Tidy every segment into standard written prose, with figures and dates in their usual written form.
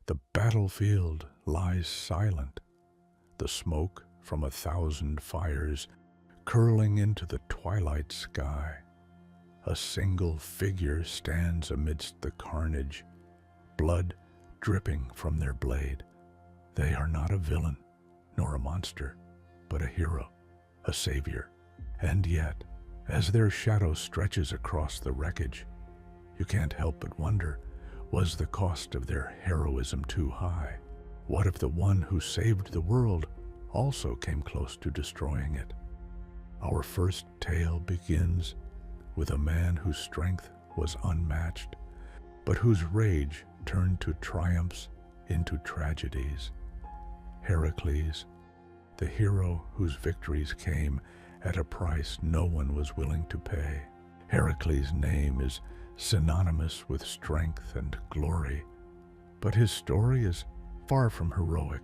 The battlefield lies silent, the smoke from 1,000 fires curling into the twilight sky. A single figure stands amidst the carnage, blood dripping from their blade. They are not a villain, nor a monster, but a hero, a savior. And yet, as their shadow stretches across the wreckage, you can't help but wonder, was the cost of their heroism too high? What if the one who saved the world also came close to destroying it? Our first tale begins with a man whose strength was unmatched, but whose rage turned to triumphs into tragedies. Heracles, the hero whose victories came at a price no one was willing to pay. Heracles' name is synonymous with strength and glory, but his story is far from heroic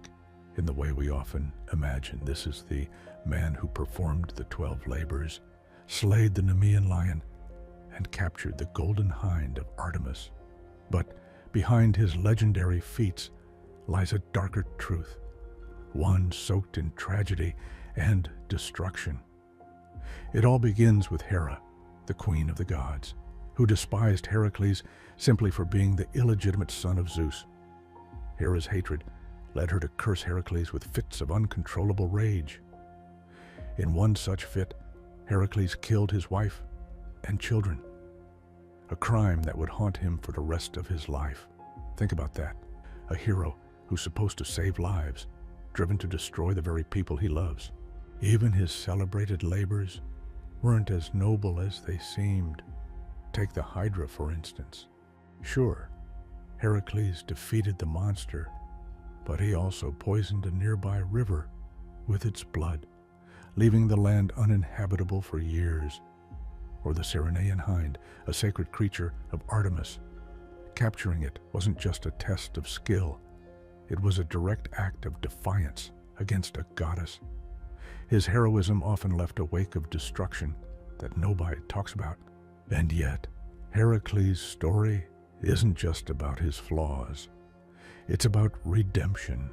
in the way we often imagine. This is the man who performed the 12 labors, slayed the Nemean lion, and captured the golden hind of Artemis. But behind his legendary feats lies a darker truth, one soaked in tragedy and destruction. It all begins with Hera, the queen of the gods, who despised Heracles simply for being the illegitimate son of Zeus. Hera's hatred led her to curse Heracles with fits of uncontrollable rage. In one such fit, Heracles killed his wife and children, a crime that would haunt him for the rest of his life. Think about that. A hero who's supposed to save lives, driven to destroy the very people he loves. Even his celebrated labors weren't as noble as they seemed. Take the Hydra, for instance. Sure, Heracles defeated the monster, but he also poisoned a nearby river with its blood, leaving the land uninhabitable for years. Or the Ceryneian hind, a sacred creature of Artemis. Capturing it wasn't just a test of skill, it was a direct act of defiance against a goddess. His heroism often left a wake of destruction that nobody talks about. And yet, Heracles' story isn't just about his flaws. It's about redemption.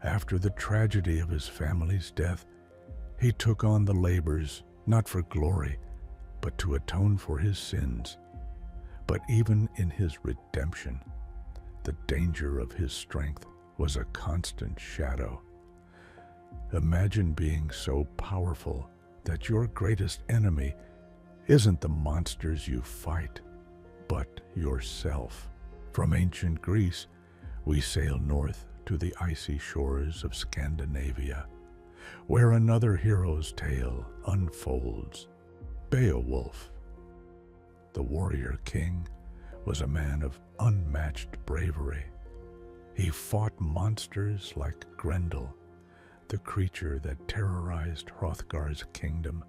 After the tragedy of his family's death, he took on the labors, not for glory, but to atone for his sins. But even in his redemption, the danger of his strength was a constant shadow. Imagine being so powerful that your greatest enemy isn't the monsters you fight, but yourself. From ancient Greece, we sail north to the icy shores of Scandinavia, where another hero's tale unfolds. Beowulf, the warrior king, was a man of unmatched bravery. He fought monsters like Grendel, the creature that terrorized Hrothgar's kingdom,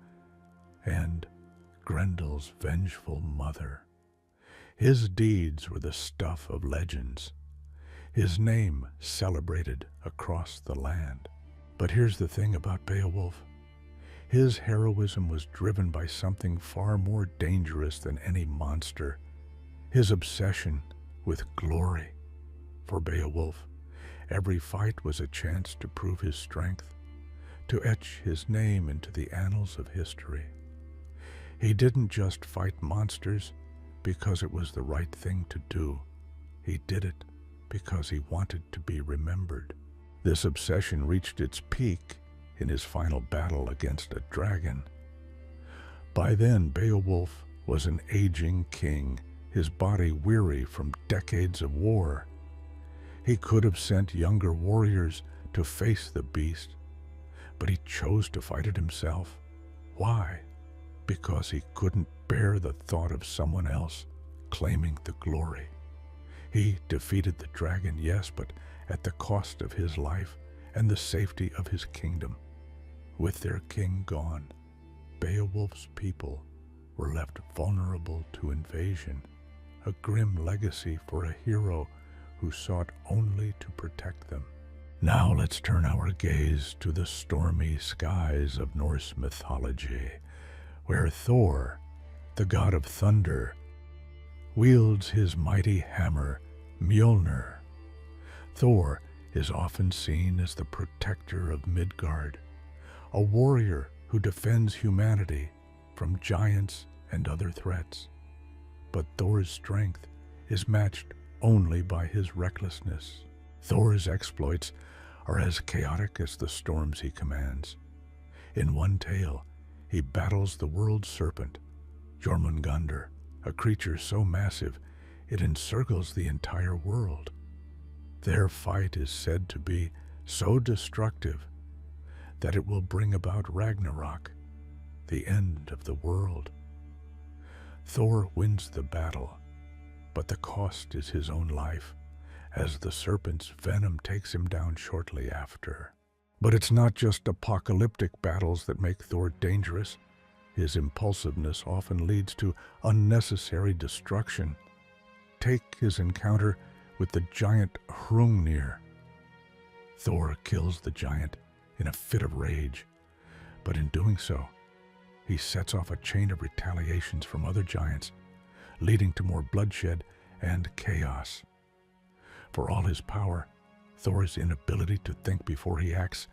and Grendel's vengeful mother. His deeds were the stuff of legends, his name celebrated across the land. But here's the thing about Beowulf. His heroism was driven by something far more dangerous than any monster, his obsession with glory. For Beowulf, every fight was a chance to prove his strength, to etch his name into the annals of history. He didn't just fight monsters because it was the right thing to do. He did it because he wanted to be remembered. This obsession reached its peak in his final battle against a dragon. By then, Beowulf was an aging king, his body weary from decades of war. He could have sent younger warriors to face the beast, but he chose to fight it himself. Why? Because he couldn't bear the thought of someone else claiming the glory. He defeated the dragon, yes, but at the cost of his life and the safety of his kingdom. With their king gone, Beowulf's people were left vulnerable to invasion, a grim legacy for a hero who sought only to protect them. Now let's turn our gaze to the stormy skies of Norse mythology, where Thor, the god of thunder, wields his mighty hammer, Mjolnir, Thor is often seen as the protector of Midgard, a warrior who defends humanity from giants and other threats. But Thor's strength is matched only by his recklessness. Thor's exploits are as chaotic as the storms he commands. In one tale, he battles the world serpent, Jormungandr, a creature so massive it encircles the entire world. Their fight is said to be so destructive that it will bring about Ragnarok, the end of the world. Thor wins the battle, but the cost is his own life, as the serpent's venom takes him down shortly after. But it's not just apocalyptic battles that make Thor dangerous. His impulsiveness often leads to unnecessary destruction. Take his encounter with the giant Hrungnir. Thor kills the giant in a fit of rage, but in doing so, he sets off a chain of retaliations from other giants, leading to more bloodshed and chaos. For all his power, Thor's inability to think before he acts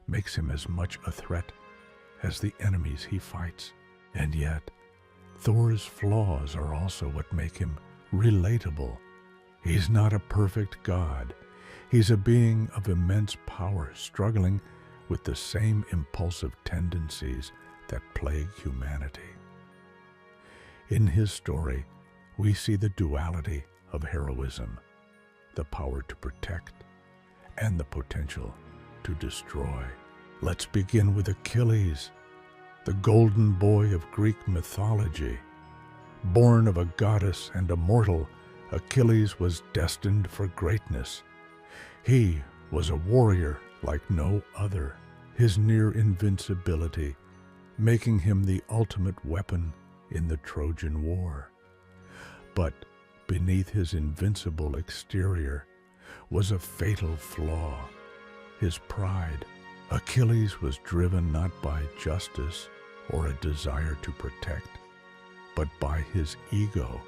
makes him as much a threat as the enemies he fights. And yet, Thor's flaws are also what make him relatable. He's not a perfect god. He's a being of immense power, struggling with the same impulsive tendencies that plague humanity. In his story, we see the duality of heroism, the power to protect and the potential to destroy. Let's begin with Achilles, the golden boy of Greek mythology. Born of a goddess and a mortal, Achilles was destined for greatness. He was a warrior like no other, his near invincibility making him the ultimate weapon in the Trojan War. But beneath his invincible exterior was a fatal flaw: his pride. Achilles was driven not by justice or a desire to protect, but by his ego.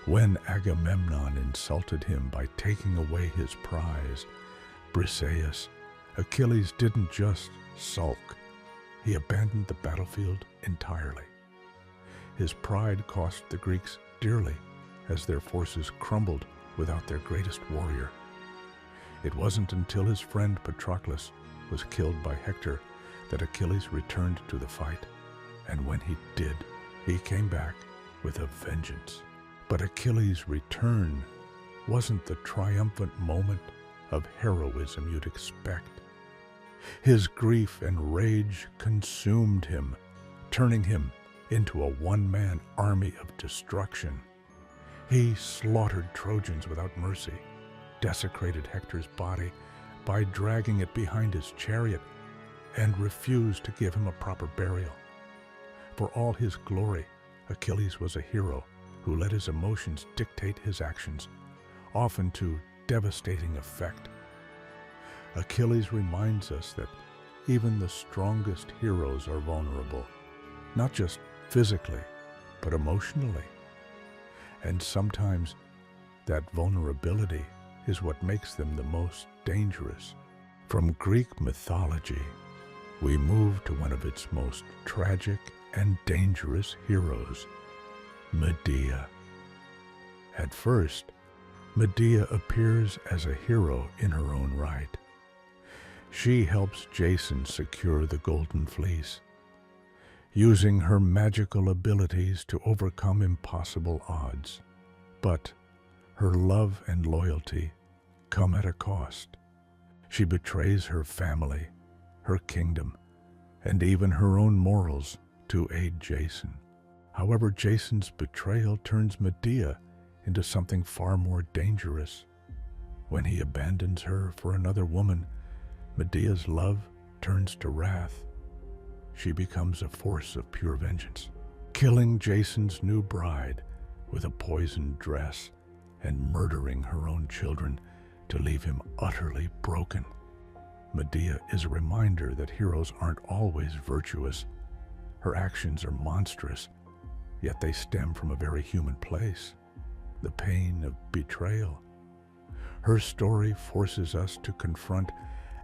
When Agamemnon insulted him by taking away his prize, Briseis, Achilles didn't just sulk. He abandoned the battlefield entirely. His pride cost the Greeks dearly, as their forces crumbled without their greatest warrior. It wasn't until his friend Patroclus was killed by Hector that Achilles returned to the fight, and when he did, he came back with a vengeance. But Achilles' return wasn't the triumphant moment of heroism you'd expect. His grief and rage consumed him, turning him into a one-man army of destruction. He slaughtered Trojans without mercy, desecrated Hector's body by dragging it behind his chariot, and refused to give him a proper burial. For all his glory, Achilles was a hero who let his emotions dictate his actions, often to devastating effect. Achilles reminds us that even the strongest heroes are vulnerable, not just physically, but emotionally. And sometimes that vulnerability is what makes them the most dangerous. From Greek mythology, we move to one of its most tragic and dangerous heroes, Medea. At first, Medea appears as a hero in her own right. She helps Jason secure the Golden Fleece, using her magical abilities to overcome impossible odds. But her love and loyalty come at a cost. She betrays her family, her kingdom, and even her own morals to aid Jason. However, Jason's betrayal turns Medea into something far more dangerous. When he abandons her for another woman, Medea's love turns to wrath. She becomes a force of pure vengeance, killing Jason's new bride with a poisoned dress and murdering her own children to leave him utterly broken. Medea is a reminder that heroes aren't always virtuous. Her actions are monstrous, yet they stem from a very human place: the pain of betrayal. Her story forces us to confront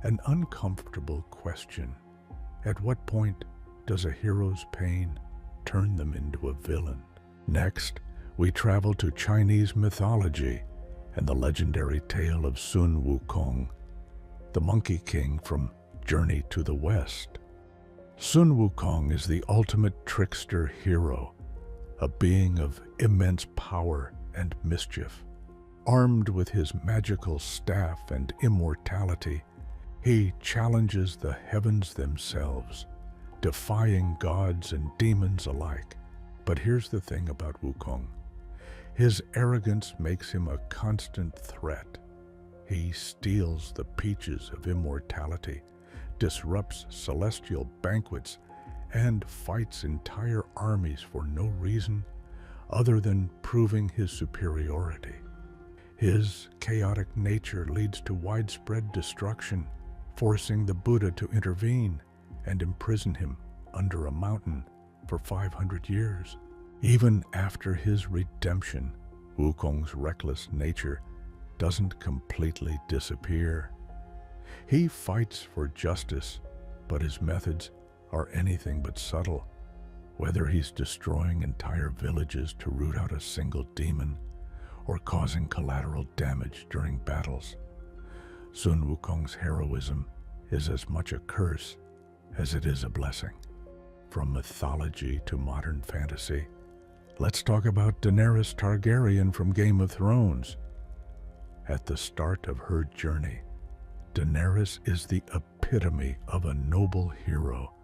an uncomfortable question. At what point does a hero's pain turn them into a villain? Next, we travel to Chinese mythology and the legendary tale of Sun Wukong, the Monkey King from Journey to the West. Sun Wukong is the ultimate trickster hero, a being of immense power and mischief. Armed with his magical staff and immortality, he challenges the heavens themselves, defying gods and demons alike. But here's the thing about Wukong. His arrogance makes him a constant threat. He steals the peaches of immortality, disrupts celestial banquets, and fights entire armies for no reason other than proving his superiority. His chaotic nature leads to widespread destruction, forcing the Buddha to intervene and imprison him under a mountain for 500 years. Even after his redemption, Wukong's reckless nature doesn't completely disappear. He fights for justice, but his methods are anything but subtle. Whether he's destroying entire villages to root out a single demon or causing collateral damage during battles, Sun Wukong's heroism is as much a curse as it is a blessing. From mythology to modern fantasy, let's talk about Daenerys Targaryen from Game of Thrones. At the start of her journey, Daenerys is the epitome of a noble hero.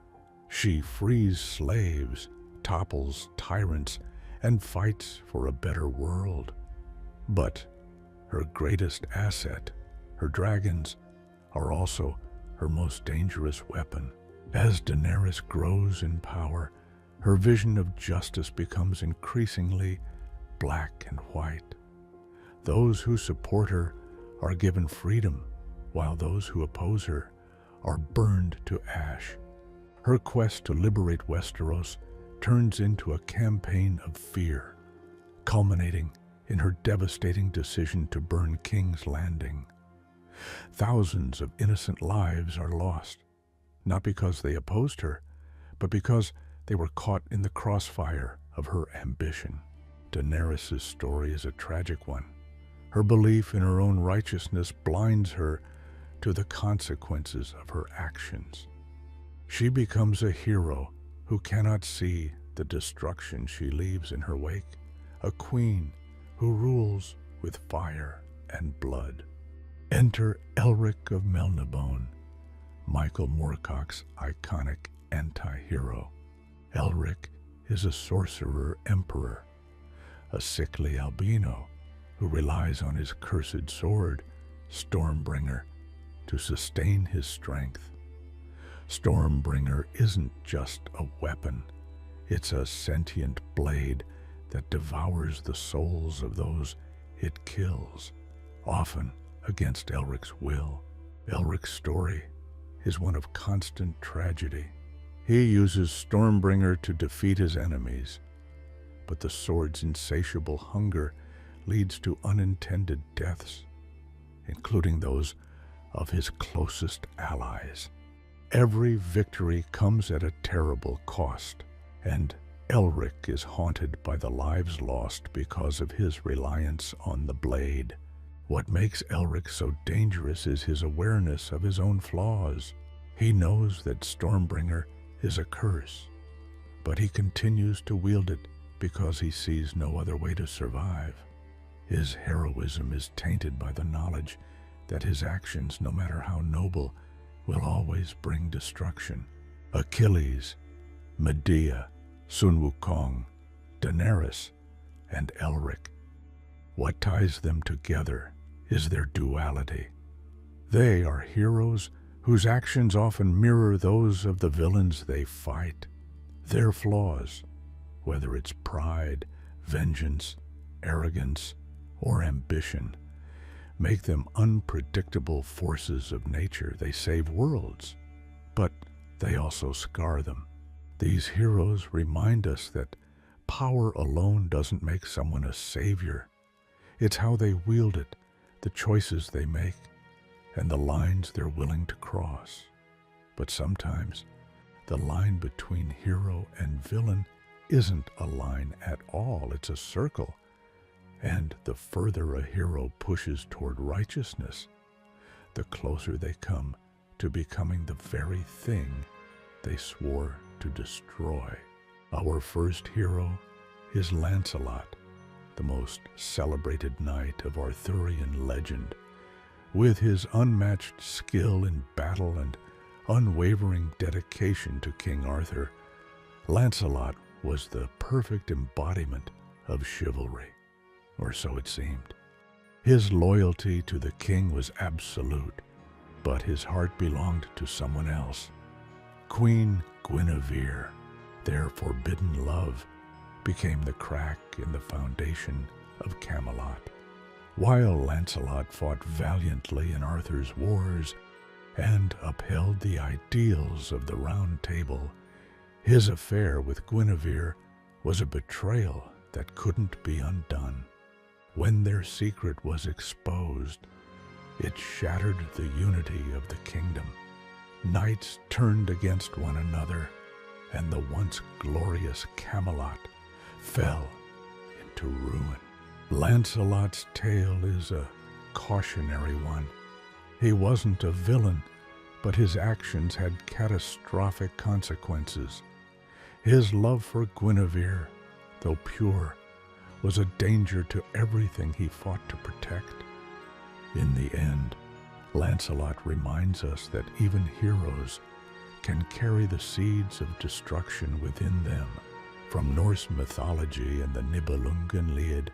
She frees slaves, topples tyrants, and fights for a better world. But her greatest asset, her dragons, are also her most dangerous weapon. As Daenerys grows in power, her vision of justice becomes increasingly black and white. Those who support her are given freedom, while those who oppose her are burned to ash. Her quest to liberate Westeros turns into a campaign of fear, culminating in her devastating decision to burn King's Landing. Thousands of innocent lives are lost, not because they opposed her, but because they were caught in the crossfire of her ambition. Daenerys' story is a tragic one. Her belief in her own righteousness blinds her to the consequences of her actions. She becomes a hero who cannot see the destruction she leaves in her wake, a queen who rules with fire and blood. Enter Elric of Melniboné, Michael Moorcock's iconic anti-hero. Elric is a sorcerer emperor, a sickly albino who relies on his cursed sword, Stormbringer, to sustain his strength. Stormbringer isn't just a weapon, it's a sentient blade that devours the souls of those it kills, often against Elric's will. Elric's story is one of constant tragedy. He uses Stormbringer to defeat his enemies, but the sword's insatiable hunger leads to unintended deaths, including those of his closest allies. Every victory comes at a terrible cost, and Elric is haunted by the lives lost because of his reliance on the blade. What makes Elric so dangerous is his awareness of his own flaws. He knows that Stormbringer is a curse, but he continues to wield it because he sees no other way to survive. His heroism is tainted by the knowledge that his actions, no matter how noble, will always bring destruction. Achilles, Medea, Sun Wukong, Daenerys, and Elric. What ties them together is their duality. They are heroes whose actions often mirror those of the villains they fight. Their flaws, whether it's pride, vengeance, arrogance, or ambition, make them unpredictable forces of nature. They save worlds, but they also scar them. These heroes remind us that power alone doesn't make someone a savior. It's how they wield it the choices they make, and the lines they're willing to cross. But sometimes the line between hero and villain isn't a line at all, it's a circle. And the further a hero pushes toward righteousness, the closer they come to becoming the very thing they swore to destroy. Our first hero is Lancelot, the most celebrated knight of Arthurian legend. With his unmatched skill in battle and unwavering dedication to King Arthur, Lancelot was the perfect embodiment of chivalry, or so it seemed. His loyalty to the king was absolute, but his heart belonged to someone else. Queen Guinevere, their forbidden love, became the crack in the foundation of Camelot. While Lancelot fought valiantly in Arthur's wars and upheld the ideals of the Round Table, his affair with Guinevere was a betrayal that couldn't be undone. When their secret was exposed, it shattered the unity of the kingdom. Knights turned against one another, and the once glorious Camelot fell into ruin. Lancelot's tale is a cautionary one. He wasn't a villain, but his actions had catastrophic consequences. His love for Guinevere, though pure, was a danger to everything he fought to protect. In the end, Lancelot reminds us that even heroes can carry the seeds of destruction within them. From Norse mythology and the Nibelungenlied,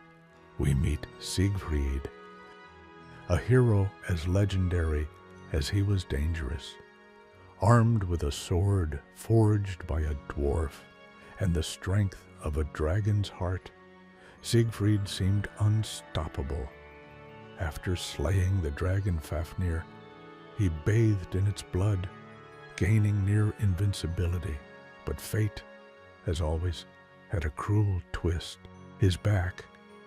we meet Siegfried, a hero as legendary as he was dangerous. Armed with a sword forged by a dwarf and the strength of a dragon's heart, Siegfried seemed unstoppable. After slaying the dragon Fafnir, he bathed in its blood, gaining near invincibility. But fate, as always, had a cruel twist. His back,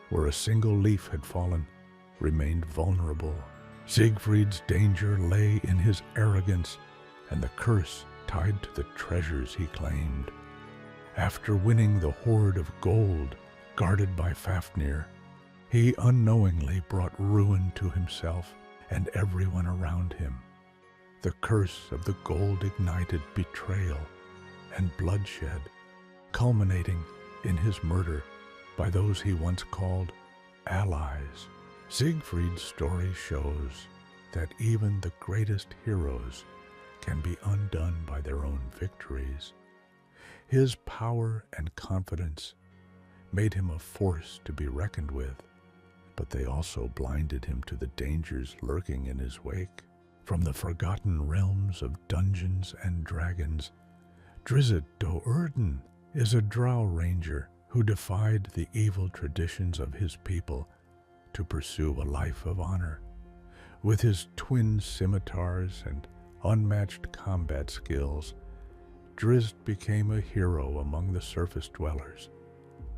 where a single leaf had fallen, remained vulnerable. Siegfried's danger lay in his arrogance and the curse tied to the treasures he claimed. After winning the hoard of gold guarded by Fafnir, he unknowingly brought ruin to himself and everyone around him. The curse of the gold ignited betrayal and bloodshed, culminating in his murder by those he once called allies. Siegfried's story shows that even the greatest heroes can be undone by their own victories. His power and confidence made him a force to be reckoned with, but they also blinded him to the dangers lurking in his wake. From the forgotten realms of Dungeons and Dragons, Drizzt Do'Urden is a drow ranger who defied the evil traditions of his people to pursue a life of honor. With his twin scimitars and unmatched combat skills, Drizzt became a hero among the surface dwellers,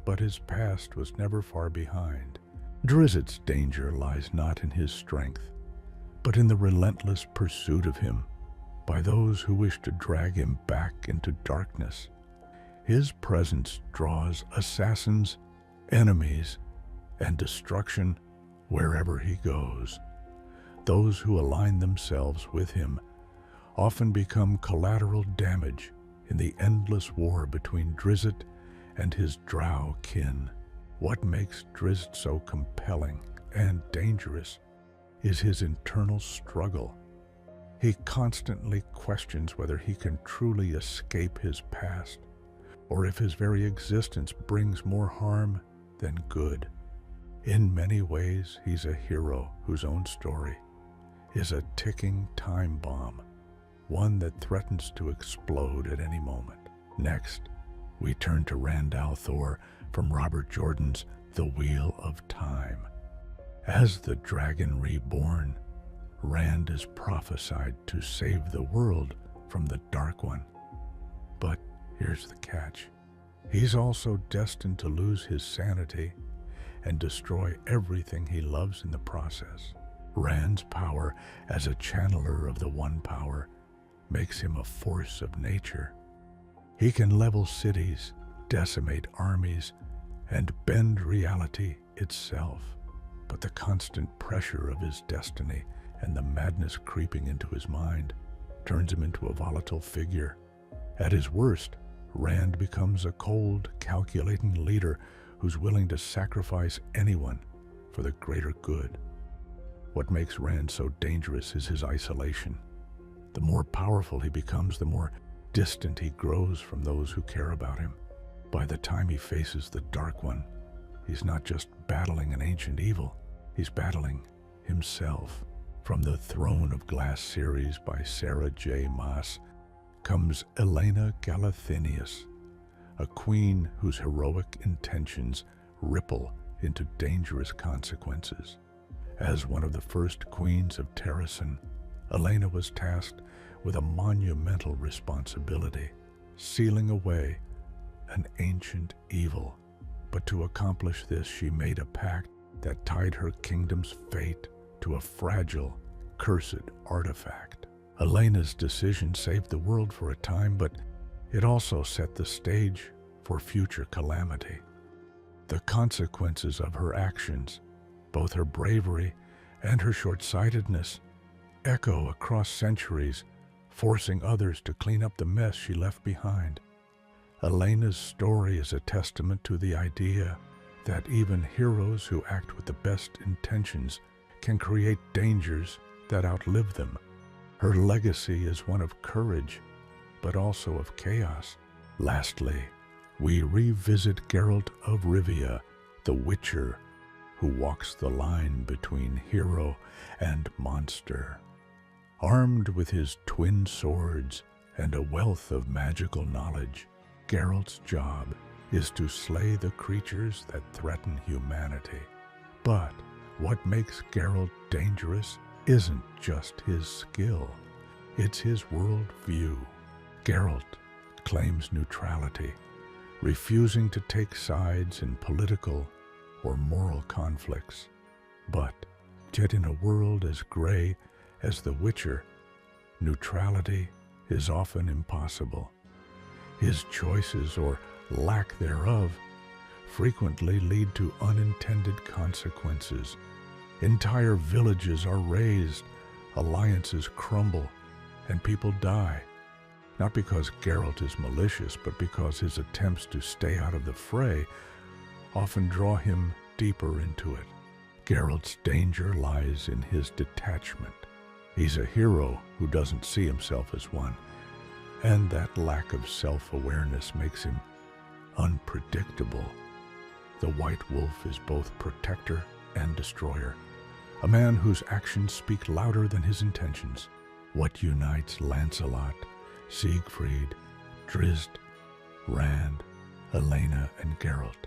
but his past was never far behind. Drizzt's danger lies not in his strength, but in the relentless pursuit of him by those who wish to drag him back into darkness. His presence draws assassins, enemies, and destruction wherever he goes. Those who align themselves with him often become collateral damage in the endless war between Drizzt and his drow kin. What makes Drizzt so compelling and dangerous is his internal struggle. He constantly questions whether he can truly escape his past, or if his very existence brings more harm than good. In many ways, he's a hero whose own story is a ticking time bomb, one that threatens to explode at any moment. Next, we turn to Rand al'Thor from Robert Jordan's The Wheel of Time. As the dragon reborn, Rand is prophesied to save the world from the Dark One. But here's the catch. He's also destined to lose his sanity and destroy everything he loves in the process. Rand's power as a channeler of the One Power makes him a force of nature. He can level cities, decimate armies, and bend reality itself. But the constant pressure of his destiny and the madness creeping into his mind turns him into a volatile figure. At his worst, Rand becomes a cold, calculating leader who's willing to sacrifice anyone for the greater good. What makes Rand so dangerous is his isolation. The more powerful he becomes, the more distant he grows from those who care about him. By the time he faces the Dark One, he's not just battling an ancient evil, he's battling himself. From the Throne of Glass series by Sarah J. Maas comes Elena Galathynius, a queen whose heroic intentions ripple into dangerous consequences. As one of the first queens of Terrasen, Elena was tasked with a monumental responsibility, sealing away an ancient evil. But to accomplish this, she made a pact that tied her kingdom's fate to a fragile, cursed artifact. Elena's decision saved the world for a time, but it also set the stage for future calamity. The consequences of her actions, both her bravery and her short-sightedness, echo across centuries, forcing others to clean up the mess she left behind. Elena's story is a testament to the idea that even heroes who act with the best intentions can create dangers that outlive them. Her legacy is one of courage, but also of chaos. Lastly, we revisit Geralt of Rivia, the Witcher, who walks the line between hero and monster. Armed with his twin swords and a wealth of magical knowledge, Geralt's job is to slay the creatures that threaten humanity. But what makes Geralt dangerous isn't just his skill, it's his worldview. Geralt claims neutrality, refusing to take sides in political or moral conflicts. But yet in a world as gray as The Witcher, neutrality is often impossible. His choices, or lack thereof, frequently lead to unintended consequences. Entire villages are razed, alliances crumble, and people die. Not because Geralt is malicious, but because his attempts to stay out of the fray often draw him deeper into it. Geralt's danger lies in his detachment. He's a hero who doesn't see himself as one, and that lack of self-awareness makes him unpredictable. The White Wolf is both protector and destroyer, a man whose actions speak louder than his intentions. What unites Lancelot, Siegfried, Drizzt, Rand, Elena, and Geralt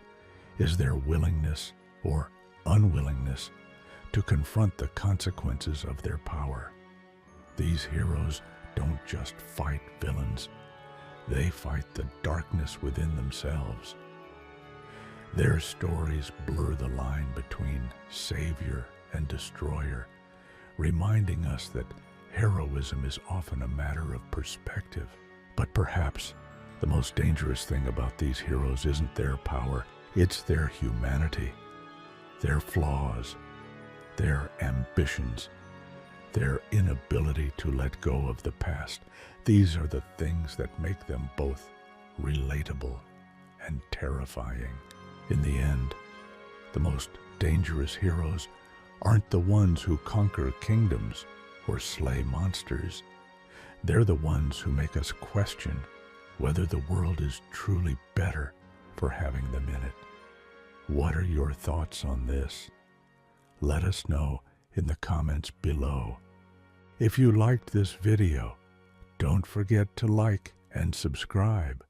is their willingness or unwillingness to confront the consequences of their power. These heroes don't just fight villains, they fight the darkness within themselves. Their stories blur the line between savior and destroyer, reminding us that heroism is often a matter of perspective. But perhaps the most dangerous thing about these heroes isn't their power, it's their humanity, their flaws, their ambitions, their inability to let go of the past. These are the things that make them both relatable and terrifying. In the end, the most dangerous heroes aren't the ones who conquer kingdoms or slay monsters. They're the ones who make us question whether the world is truly better for having them in it. What are your thoughts on this? Let us know in the comments below. If you liked this video, don't forget to like and subscribe.